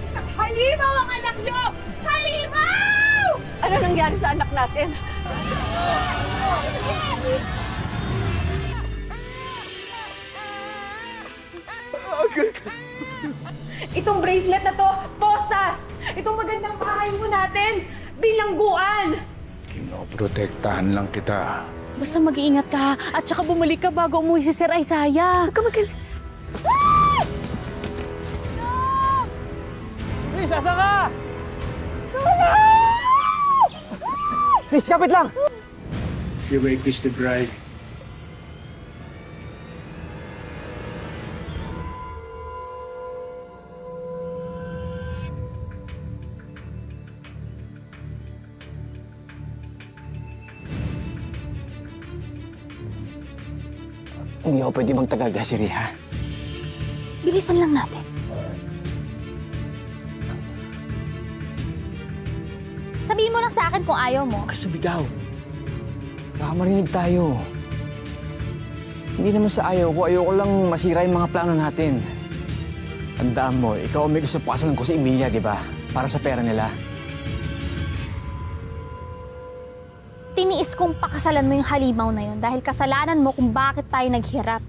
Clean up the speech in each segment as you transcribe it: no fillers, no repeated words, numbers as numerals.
Isang halimaw ang anak nyo! Halimaw! Ano nangyari sa anak natin? Itong bracelet na to, posas! Itong magandang bahay mo natin, bilangguan! Pinoprotektahan lang kita. Basta mag-iingat ka at saka bumalik ka bago umuwi si Sir Isaiah. Huwag ka magaling. Miss, asa ka? Miss, kapit lang! Si Rape is the bride. Hindi ako pwede magtagal, Desiree, ha? Bilisan lang natin. Sabihin mo lang sa akin kung ayaw mo. Kasubigaw. Baka marinig tayo. Hindi naman sa ayaw ko. Ayoko lang masira yung mga plano natin. Tandaan mo, ikaw ang may gusto pakasalan ko si Emilia, di ba? Para sa pera nila. Tiniis kong pakasalan mo yung halimaw na yun dahil kasalanan mo kung bakit tayo naghirap.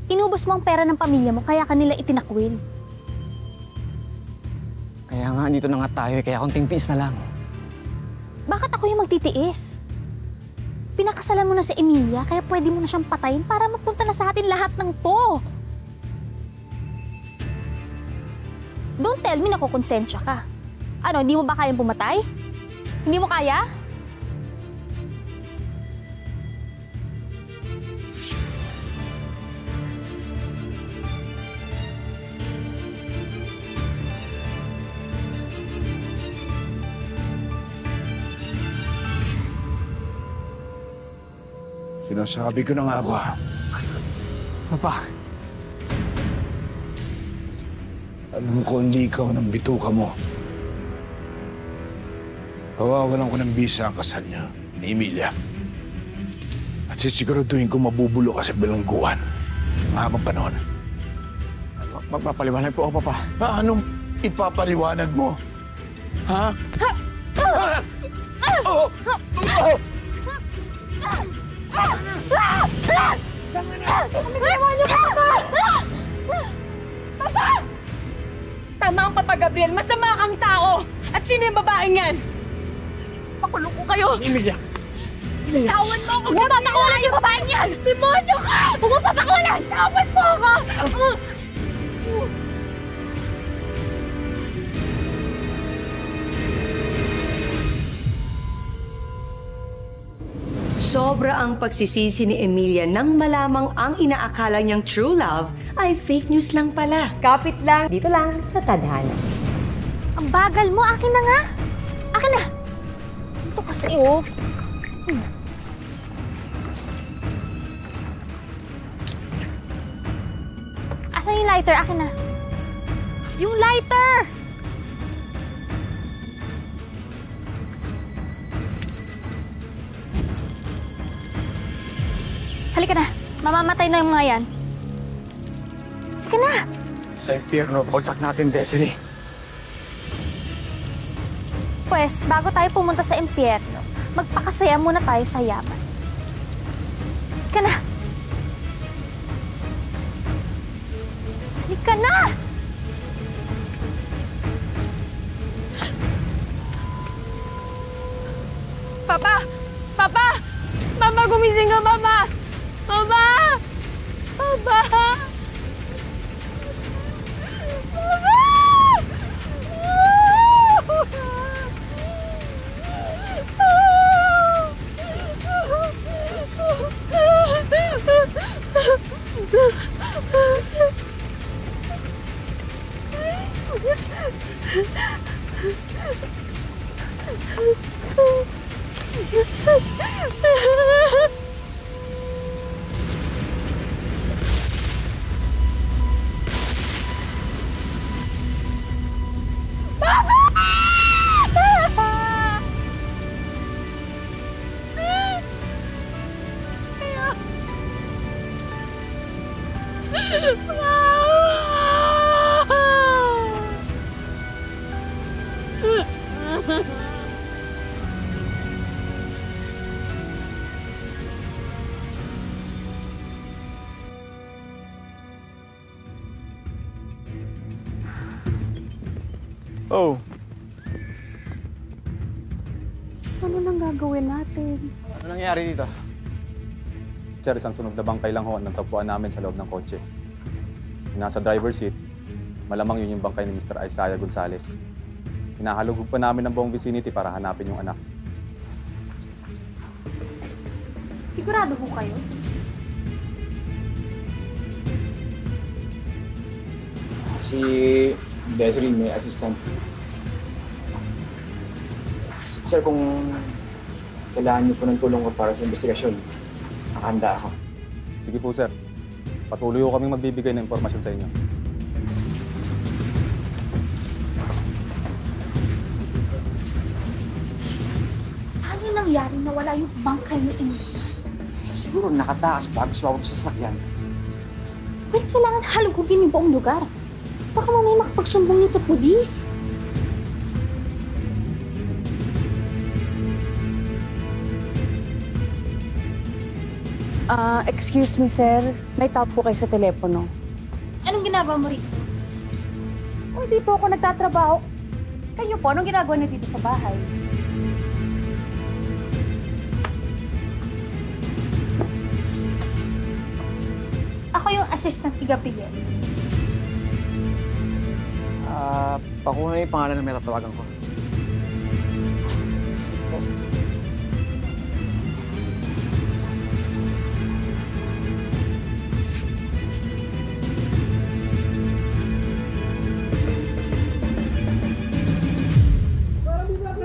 Inubos mo ang pera ng pamilya mo kaya kanila itinakwil. Kaya nga, dito na nga tayo. Kaya konting tiis na lang. Bakit ako yung magtitiis? Pinakasalan mo na si Emilia kaya pwede mo na siyang patayin para mapunta na sa atin lahat ng to. Don't tell me na kukonsensya ka. Ano, hindi mo ba kayang pumatay? Hindi mo kaya? Sinasabi ko na nga ba? Papa. Alam ko hindi ikaw ng bituka mo. Pawawalan ko ng bisa ang kasal niya ni Emilia. At sisiguraduhin ko mabubulo ka sa bilangguan. Mahabang panahon. Magpapaliwanag po ako, Papa. Anong ipapaliwanag mo? Ha? Ano ginawa niyo, Papa? Papa! Tama ang Papa Gabriel. Masama kang tao. At sino yung babaeng yan? Pakulong ko kayo. Emilia! Tawan mo ako, Huwag mo papakulan yung babaeng yan! Demonyo ka! Huwag mo papakulan! Tawan mo ako! Sobra ang pagsisisi ni Emilia nang malamang ang inaakala niyang true love ay fake news lang pala. Kapit lang. Dito lang sa Tadhana. Ang bagal mo! Akin na nga! Akin na! Ito kasi, oh. Asan yung lighter? Akin na. Yung lighter! Halika na. Mamamatay na yung mga yan. Halika na. Sa impyerno, bagsak natin, Desiree. Pwes, bago tayo pumunta sa impyerno, magpakasaya muna tayo sa yaman. Halika na. Halika na! Papa! Papa! Mama, gumising ka, Mama! Mama! Papa! Oh, Ano nang gagawin natin? ano nangyari dito? Sir, isang sunog na bangkay lang ho ang natagpuan namin sa loob ng kotse. Nasa driver's seat, malamang yun yung bangkay ni Mr. Isaiah Gonzalez. Hinahalugog pa namin ang buong vicinity para hanapin yung anak. Sigurado ho kayo? Si Desiree, may assistant. Sir, kung kailangan niyo po ng tulong ko para sa investigasyon, nakahanda ako. Sige po, sir. Patuloy ko kaming magbibigay ng impormasyon sa inyo. Ano nangyari na wala yung bangkay ni Emilia? Siguro nakataas bago sumawag sa sasakyan. Well, kailangan halugugin yung buong lugar. Baka mamaya makapagsumbong yun sa pulis. Excuse me, sir. May tawag po kayo sa telepono. Anong ginagawa mo rito? O, di po ako nagtatrabaho. Kayo po, anong ginagawa niyo dito sa bahay? Ako yung assistant ni Gabriel. Pakuna yung pangalan na may tatawagan ko.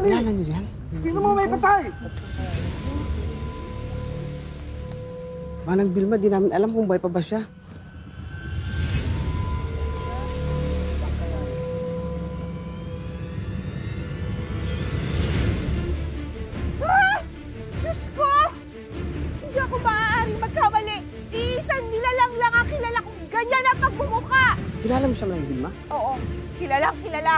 Kailangan niyo yan? Sino mo may patay? Manang Vilma, di namin alam kung buhay pa ba siya. Diyos ko! Hindi ako maaaring magkamali. Iisang nilalang lang ang kilala kong ganyan ang pagmumukha. Kilala mo siya, Manang Vilma? Oo, kilalang kilala.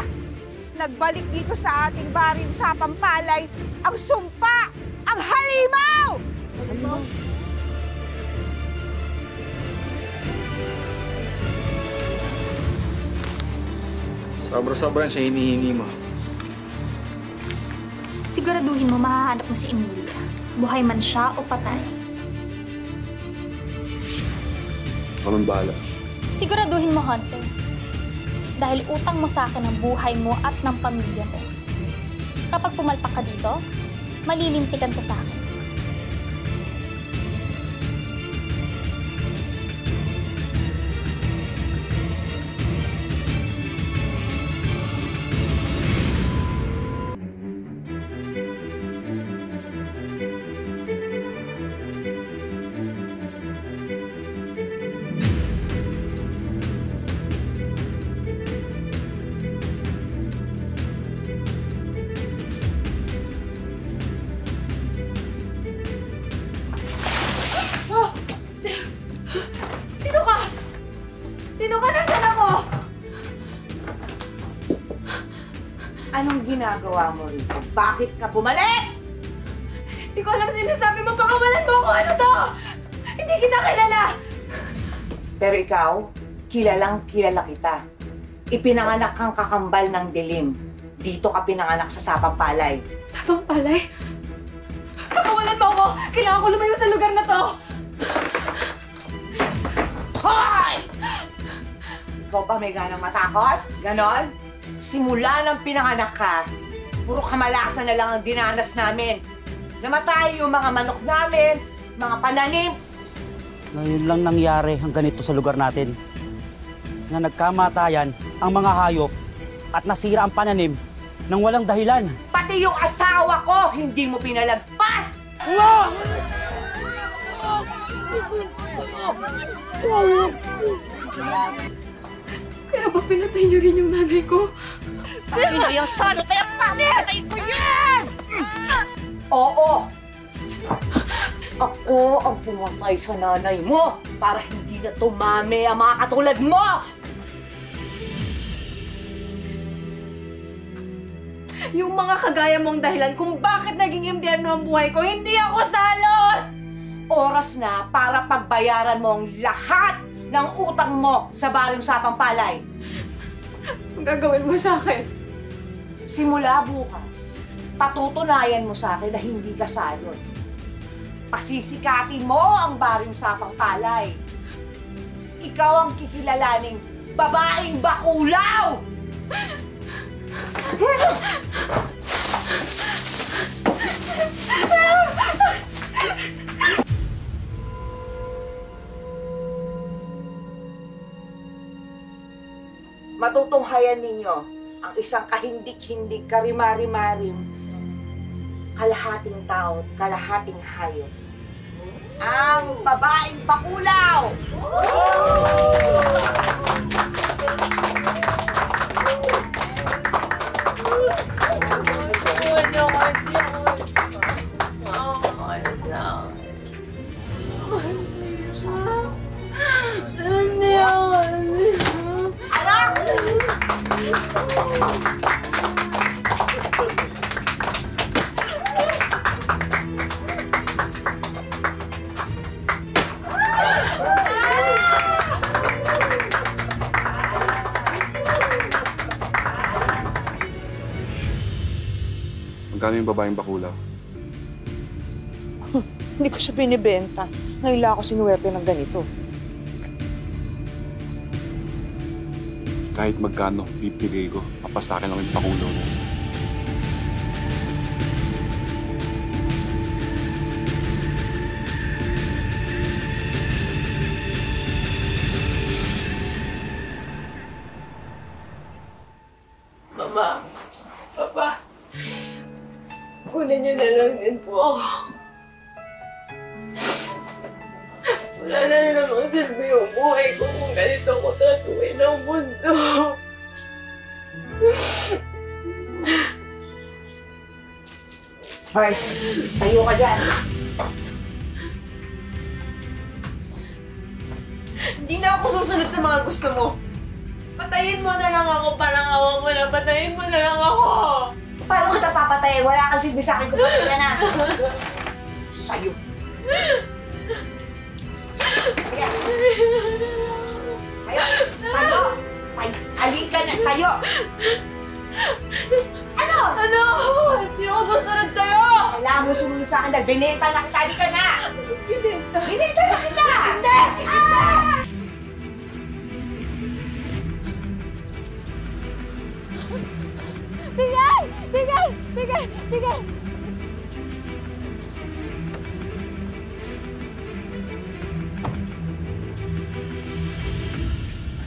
Nagbalik dito sa ating barin sa Pampalay ang sumpa, ang halimaw! Halimaw? Sobra-sobra sa hinihingi mo. Siguraduhin mo mahahanap mo si Emilia. Buhay man siya o patay. Anong bahala? Siguraduhin mo, Hunter. Dahil utang mo sa akin ang buhay mo at ng pamilya mo. Kapag pumalpak ka dito, malilintikan ka sa akin. Sino ka? Nasaan ako? Anong ginagawa mo rito? Bakit ka bumalik? Hindi ko alam sinasabi mo. Pakawalan mo ako. Ano to? Hindi kita kilala. Pero ikaw, kilalang kilala kita. Ipinanganak kang kakambal ng dilim. Dito ka pinanganak sa Sapampalay. Sapampalay? Pakawalan mo ako. Kailangan ko lumayo sa lugar na to. Hoy! Ikaw ba may ganang matakot? Ganon? Simula ng pinanganak ka, puro kamalasan na lang ang dinanas namin. Namatay yung mga manok namin, mga pananim. Ngayon lang nangyari ang ganito sa lugar natin. Na nagkamatayan ang mga hayop at nasira ang pananim nang walang dahilan. Pati yung asawa ko, hindi mo pinalagpas! Kaya ba pinatay niyo rin yung nanay ko? Sino yung sano? Kaya pamatay ko yan! Oo! Ako ang pumatay sa nanay mo para hindi na tumami ang mga katulad mo! Yung mga kagaya mong dahilan kung bakit naging impyerno ang buhay ko, hindi ako salot! Oras na para pagbayaran mo ang lahat ng utang mo sa Baling Sapampalay. Ang gagawin mo sa akin? Simula bukas, patutunayan mo sa akin na hindi ka salot. Pasisikatin mo ang Baring Sapang Palay. Ikaw ang kikilalaning babaeng bakulaw! Matutunghayan ninyo ang isang kahindik-hindik, karimari-maring, kalahating tao, kalahating hayop. Ang babaeng bakulaw! Magkano yung babaeng bakulaw? Hindi ko siya binibenta. Ngayon lang ako sinuwerte ng ganito. Kahit magkano, bibigay ko. Papasakin lang yung bakulaw mo. Mama, Papa, kunin niyo na lang din po ako. Wala na namang silbi yung buhay ko kung ganito ko tatuin ang mundo. Hoy, tayo ka dyan. Hindi na ako susunod sa mga gusto mo. Patayin mo na lang ako, parang awa mo na. Patayin mo na lang ako. Paano kita papatayin? Wala kang silbi sa akin kung patay ka na. Sa'yo. Sige. Tayo. Tayo. Alika na. Tayo. Ano? Ano? Hindi ako susunod sa'yo! Kailangan mo sumunod sa akin dahil binenta na kita. Alika na. Binenta? Binenta na kita. Hindi! Ah! Tigay! Tigay! Tigay! Tigay!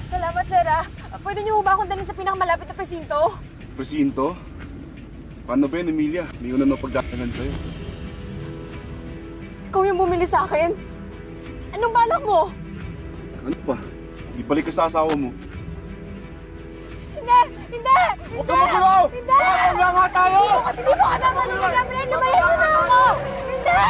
Salamat, sir. Pwede niyo ba akong dalhin sa pinakamalapit na presinto? Presinto? Paano ba yun, Emilia? May una na pagdatangan sa'yo. Ikaw yung bumili sa akin? Anong balak mo? Ano pa? Ibalik ka sa asawa mo. Hindi! Hindi! Huwag ka magulo! Hindi! Makatangga nga tayo! Hindi mo ka tama na Gabriel! Lumayan mo na ako! Hindi!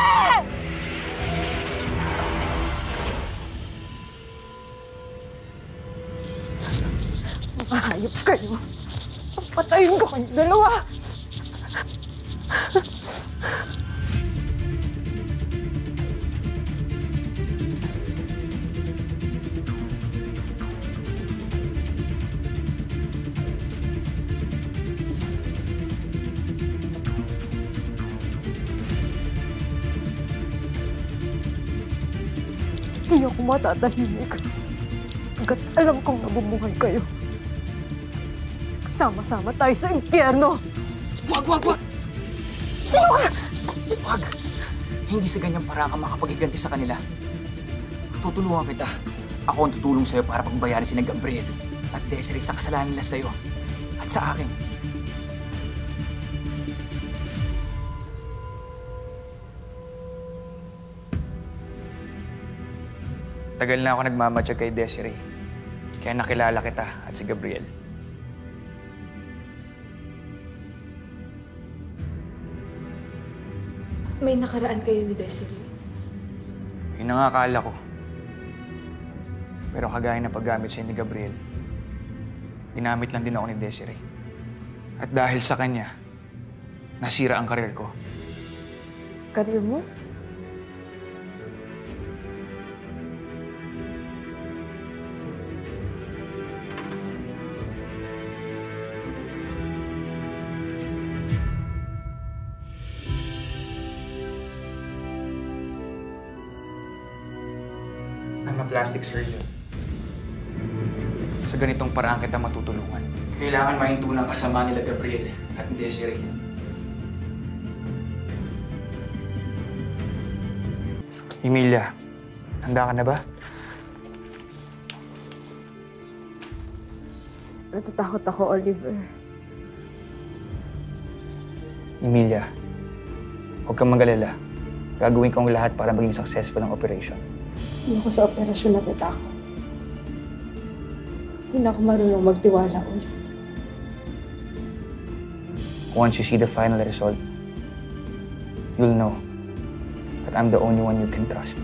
Mga hayop kayo. Patayin ko kayo dalawa. Hindi ako matatahimik. Hanggat alam kong nabubuhay kayo. Sama-sama tayo sa impyerno! Wag, wag, wag! Sino ka? Wag! Hindi sa ganyang paraan ka makapaghiganti sa kanila. Tutulungan kita. Ako ang tutulong sa'yo para pagbayarin si Gabriel at Desiree sa kasalanan nila sa'yo at sa akin. Tagal na ako nagmamatsyag kay Desiree. Kaya nakilala kita at si Gabriel. May nakaraan kayo ni Desiree. Yun ang akala ko. Pero kagaya ng paggamit siya ni Gabriel, ginamit lang din ako ni Desiree. At dahil sa kanya, nasira ang karir ko. Karir mo? plastic surgeon. Sa ganitong paraan kita matutulungan. Kailangan mahinto ng kasama nila Gabriel at Desiree. Emilia, handa ka na ba? Natatakot ako, Oliver. Emilia, huwag kang mag-alala. Gagawin ko ang lahat para maging successful ang operation. Hindi ako sa operasyon natatakot. Hindi na ako marunong magtiwala ulit. Once you see the final result, you'll know that I'm the only one you can trust.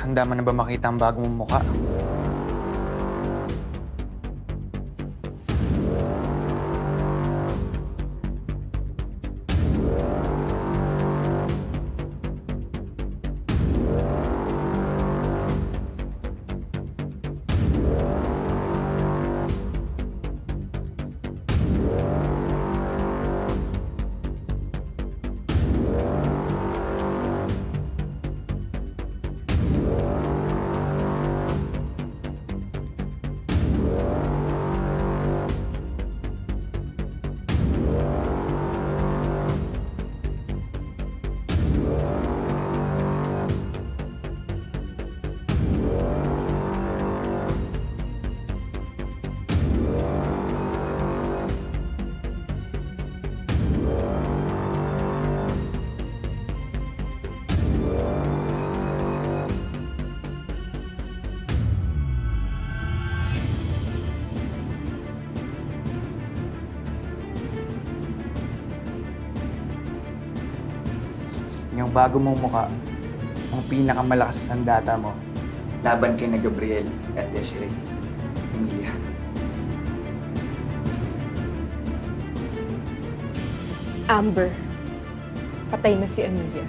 Handa mo na ba makita ang bagong mukha? Yung bago mong mukha, ang pinakamalakas sa sandata mo, laban kay na Gabriel at Desiree. Emilia. Amber, patay na si Emilia.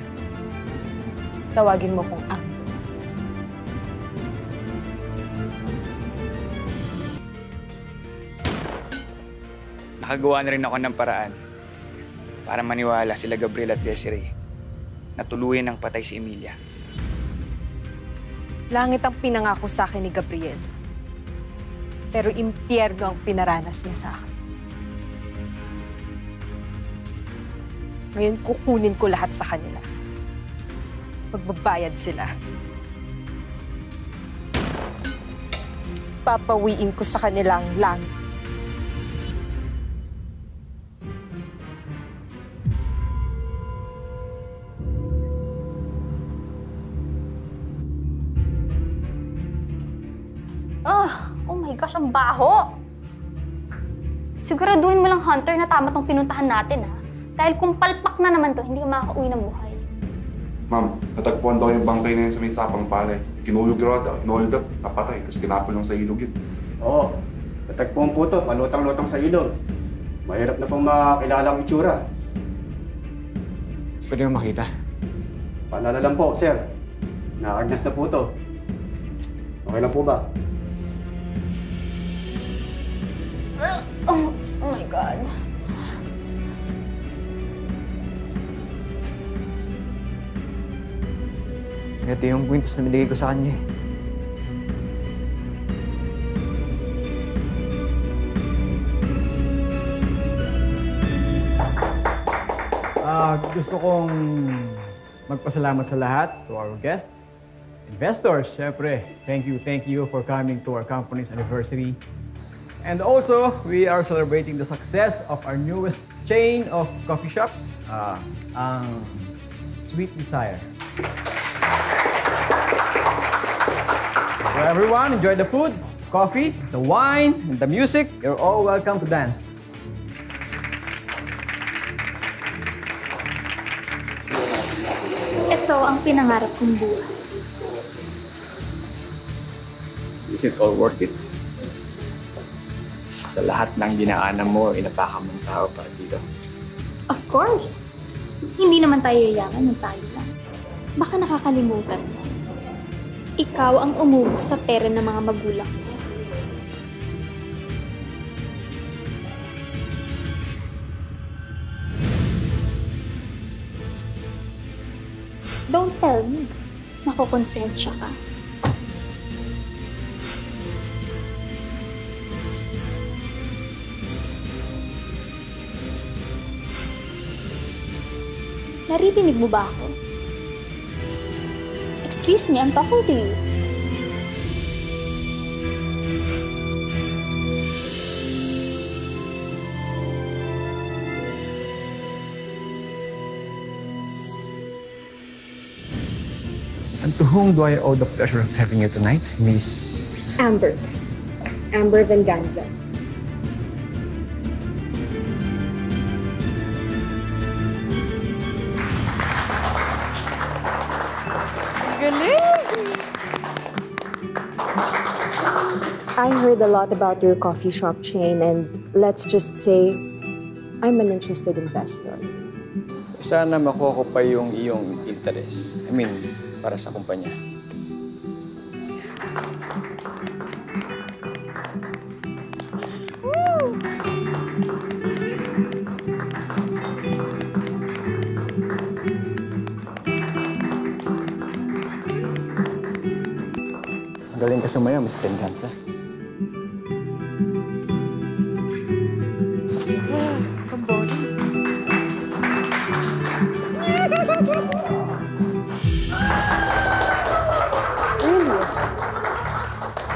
Tawagin mo kong Amber. Nakagawa na rin ako ng paraan para maniwala sila Gabriel at Desiree na tuluyan ng patay si Emilia. Langit ang pinangako sa akin ni Gabriel. Pero impyerno ang pinaranas niya sa akin. Ngayon kukunin ko lahat sa kanila. Magbabayad sila. Papawiin ko sa kanila ang langit. Oh my gosh, ang baho! Siguraduhin mo lang, Hunter, na tama tong pinuntahan natin, ha? Dahil kung palpak na naman to, hindi ka makakauwi ng buhay. Ma'am, natagpuan daw yung bangkay na yun sa may sapang palay. Kinulog raw daw, inold up, napatay, tapos tinapon lang sa ilog yun. Oo, natagpuan po to, malutang-lutang sa ilog. Mahirap na pong makakilala ang itsura. Pwede mo makita? Paalala lang po, sir. Nakagnas na po to. Okay lang po ba? Oh my God. Ito yung kwintas na binigay ko sa kanya. Gusto kong magpasalamat sa lahat, to our guests. Investors, syempre, thank you for coming to our company's anniversary. And also, we are celebrating the success of our newest chain of coffee shops, ang Sweet Desire. So everyone, enjoy the food, coffee, the wine, and the music. You're all welcome to dance. Ito ang pinangarap kong buhay. Is it all worth it? Sa lahat ng dinaanan mo, inapakan mong tao para dito. Of course. Hindi naman tayo yayaman ng tayo lang. Baka nakakalimutan mo. Ikaw ang umubos sa pera ng mga magulang mo. Don't tell me. Makukonsensya ka. Naririnig mo ba ako? Excuse me, I'm talking to you. And to whom do I owe the pleasure of having you tonight, Miss... Amber. Amber Venganza. I heard a lot about your coffee shop chain and let's just say, I'm an interested investor. Sana makuha ko pa yung iyong interest. I mean, para sa kumpanya. Galing ka sumaya, Miss Venganza. Really?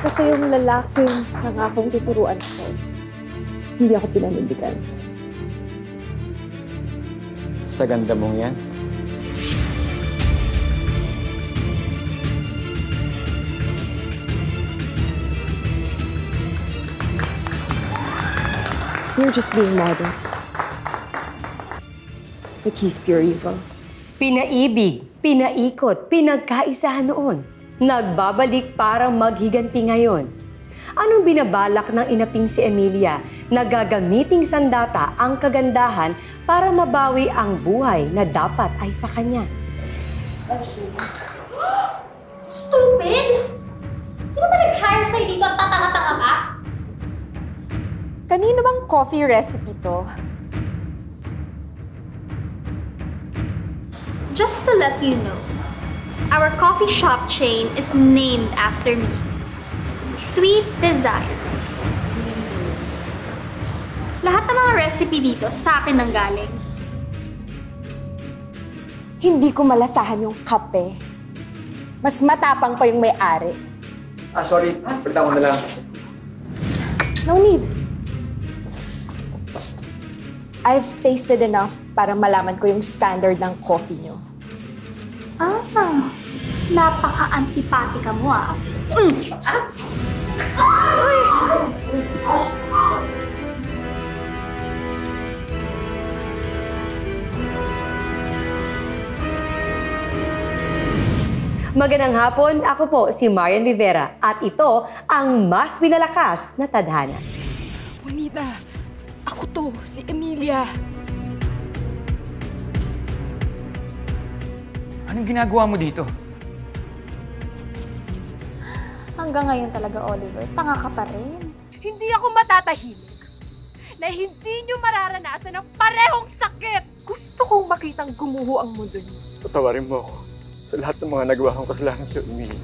Kasi yung lalaking nangakong tuturuan ko, hindi ako pinanindigan. Sa ganda mong yan. You're just being modest. But he's pure evil. Pinaibig, pinaikot, pinagkaisahan noon. Nagbabalik para maghiganti ngayon. Anong binabalak ng inaping si Emilia na gagamiting sandata ang kagandahan para mabawi ang buhay na dapat ay sa kanya? Stupid! Sino ba nag-hire sa'yo dito at tatanga-tanga ka? Kanino bang coffee recipe to? Just to let you know, our coffee shop chain is named after me. Sweet Desire. Lahat ng mga recipe dito sa akin nanggaling. Hindi ko malasahan yung kape. Mas matapang pa yung may-ari. Sorry. Pagda ko na lang. No need. I've tasted enough para malaman ko yung standard ng coffee nyo. Napaka-antipatika mo ah. Magandang hapon, ako po si Marian Rivera at ito ang mas pinalakas na tadhana. Juanita, ako to, si Emilia. Anong ginagawa mo dito? Hanggang ngayon talaga, Oliver, tanga ka pa rin. Hindi ako matatahimik na hindi nyo mararanasan ang parehong sakit. Gusto kong makitang gumuho ang mundo niyo. Patawarin mo ako sa lahat ng mga nagawa kong kasalanan sa Emilia.